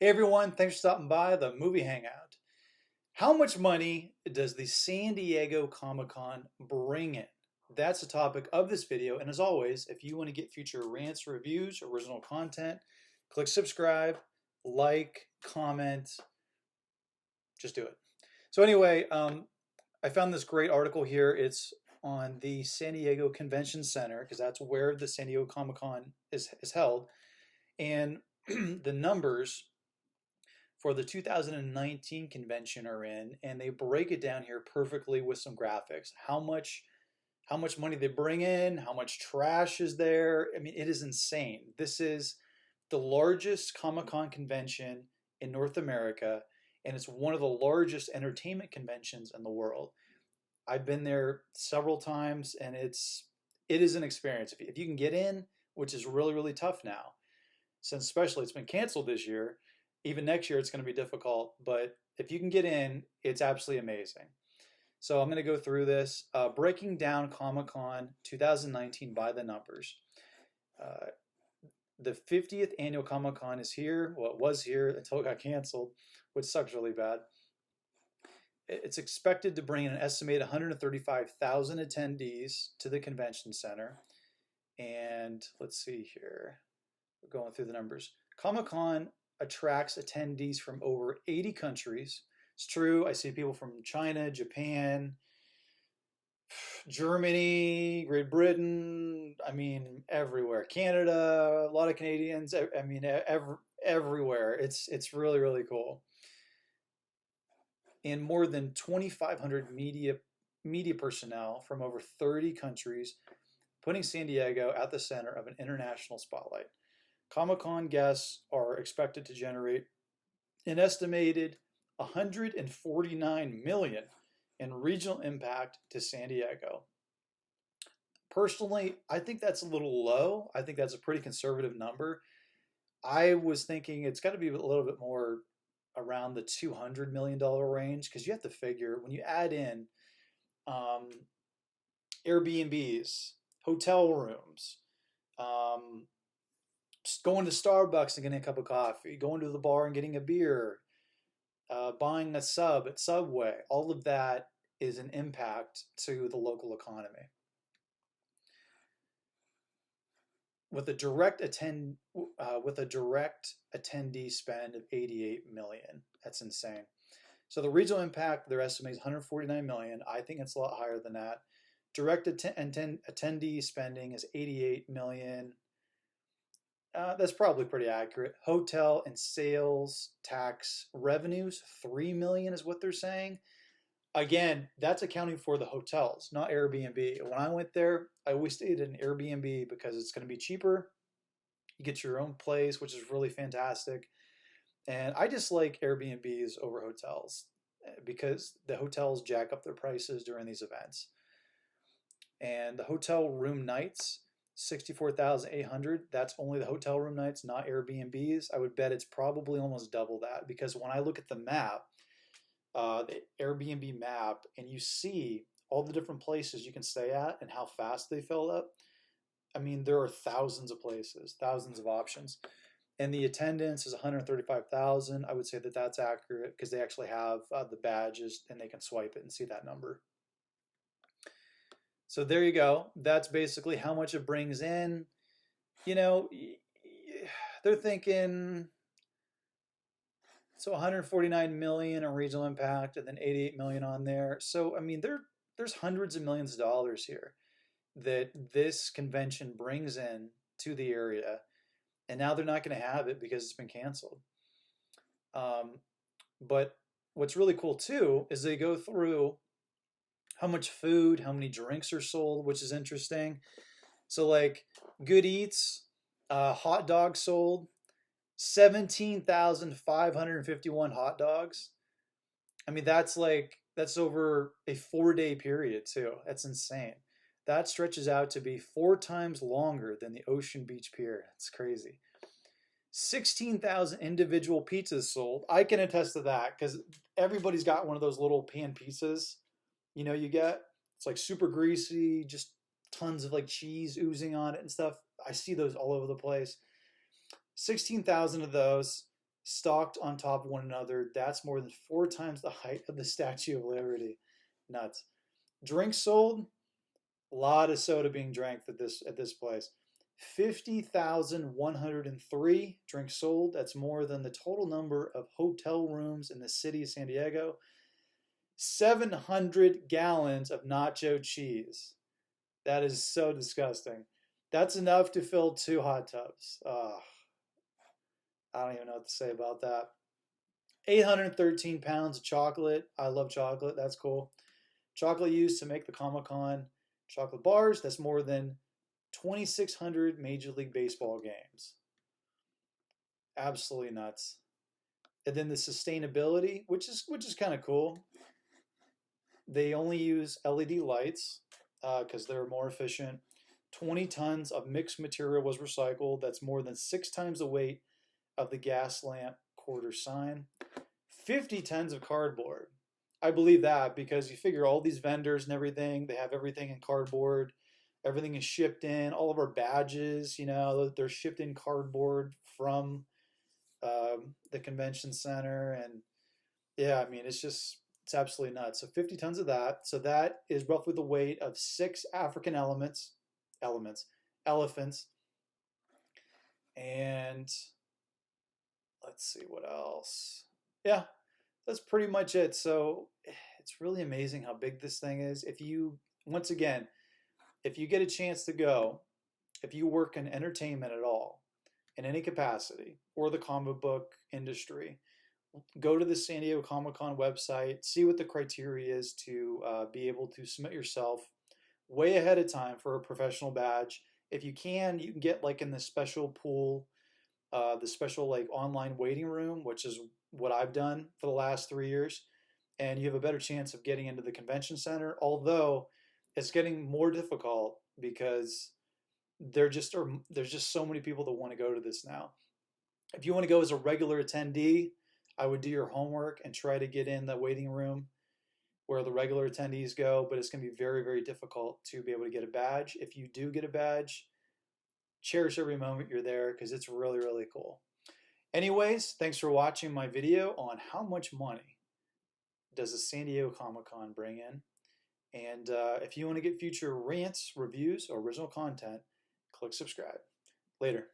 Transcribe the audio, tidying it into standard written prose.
Hey everyone, thanks for stopping by the movie Hangout. How much money does the San Diego Comic-Con bring in? That's the topic of this video, and as always, if you want to get future rants, reviews, original content, click subscribe, like, comment, just do it. So anyway, I found this great article here. It's on the San Diego Convention Center, because that's where the San Diego Comic-Con is held, and the numbers for the 2019 convention are in, and they break it down here perfectly with some graphics. How much money they bring in, how much trash is there. I mean, it is insane. This is the largest Comic-Con convention in North America, and it's one of the largest entertainment conventions in the world. I've been there several times, and it is an experience. If you can get in, which is really, really tough now, since especially it's been canceled this year. Even next year, it's going to be difficult, but if you can get in, it's absolutely amazing. So I'm going to go through this, breaking down Comic-Con 2019 by the numbers. Uh, the 50th annual Comic-Con is here. Well, it was here until it got canceled, which sucks really bad. It's expected to bring in an estimated 135,000 attendees to the convention center. And let's see here. We're going through the numbers. Comic-Con attracts attendees from over 80 countries. It's true. I see people from China, Japan, Germany, Great Britain. I mean, everywhere. Canada, a lot of Canadians. I mean, everywhere. It's really, really cool. And more than 2,500 media personnel from over 30 countries, putting San Diego at the center of an international spotlight. Comic-Con guests are expected to generate an estimated 149 million in regional impact to San Diego. Personally, I think that's a little low. I think that's a pretty conservative number. I was thinking it's got to be a little bit more around the $200 million range, because you have to figure when you add in Airbnbs, hotel rooms, going to Starbucks and getting a cup of coffee, going to the bar and getting a beer, buying a sub at Subway. All of that is an impact to the local economy. With a direct attendee spend of 88 million, that's insane. So the regional impact, their estimate is 149 million. I think it's a lot higher than that. Direct attendee spending is 88 million. That's probably pretty accurate. Hotel and sales tax revenues, 3 million is what they're saying. Again, that's accounting for the hotels, not Airbnb. When I went there, I always stayed in an Airbnb because it's going to be cheaper. You get your own place, which is really fantastic. And I just like Airbnbs over hotels because the hotels jack up their prices during these events. And the hotel room nights, 64,800. That's only the hotel room nights, not Airbnbs. I would bet it's probably almost double that, because when I look at the map, the Airbnb map, and you see all the different places you can stay at and how fast they fill up. I mean, there are thousands of places, thousands of options. And the attendance is 135,000. I would say that that's accurate because they actually have the badges and they can swipe it and see that number. So there you go. That's basically how much it brings in. You know, they're thinking, so 149 million in regional impact and then 88 million on there. So, I mean, there's hundreds of millions of dollars here that this convention brings in to the area. And now they're not going to have it because it's been canceled. But what's really cool too is they go through how much food, how many drinks are sold, which is interesting. So like Good Eats, hot dogs sold, 17,551 hot dogs. I mean, that's over a 4-day period too. That's insane. That stretches out to be 4 times longer than the Ocean Beach Pier. It's crazy. 16,000 individual pizzas sold. I can attest to that because everybody's got one of those little pan pizzas. You get, it's like super greasy, just tons of like cheese oozing on it and stuff. I see those all over the place. 16,000 of those. stocked on top of one another. That's more than 4 times the height of the Statue of Liberty. Nuts. Drinks sold, a lot of soda being drank at this place. 50,103 drinks sold. That's more than the total number of hotel rooms in the city of San Diego. 700 gallons of nacho cheese. That is so disgusting. That's enough to fill 2 hot tubs. I don't even know what to say about that. 813 pounds of chocolate. I love chocolate. That's cool. Chocolate used to make the Comic Con chocolate bars. That's more than 2,600 Major League Baseball games. Absolutely nuts. And then the sustainability, which is kind of cool. They only use LED lights because they're more efficient. 20 tons of mixed material was recycled. That's more than 6 times the weight of the gas lamp quarter sign. 50 tons of cardboard. I believe that because you figure all these vendors and everything, they have everything in cardboard. Everything is shipped in. All of our badges, they're shipped in cardboard from the convention center. And yeah, I mean, it's absolutely nuts. So 50 tons of that. So that is roughly the weight of 6 African elephants. And let's see what else. Yeah, that's pretty much it. So it's really amazing how big this thing is. Once again, if you get a chance to go, if you work in entertainment at all, in any capacity, or the comic book industry, go to the San Diego Comic-Con website, see what the criteria is to be able to submit yourself way ahead of time for a professional badge. If you can get like in the special pool, the special like online waiting room, which is what I've done for the last 3 years, and you have a better chance of getting into the convention center. Although it's getting more difficult because there's just so many people that want to go to this now. If you want to go as a regular attendee, I would do your homework and try to get in the waiting room where the regular attendees go, but it's going to be very, very difficult to be able to get a badge. If you do get a badge, cherish every moment you're there because it's really, really cool. Anyways, thanks for watching my video on how much money does the San Diego Comic-Con bring in. And if you want to get future rants, reviews, or original content, click subscribe. Later.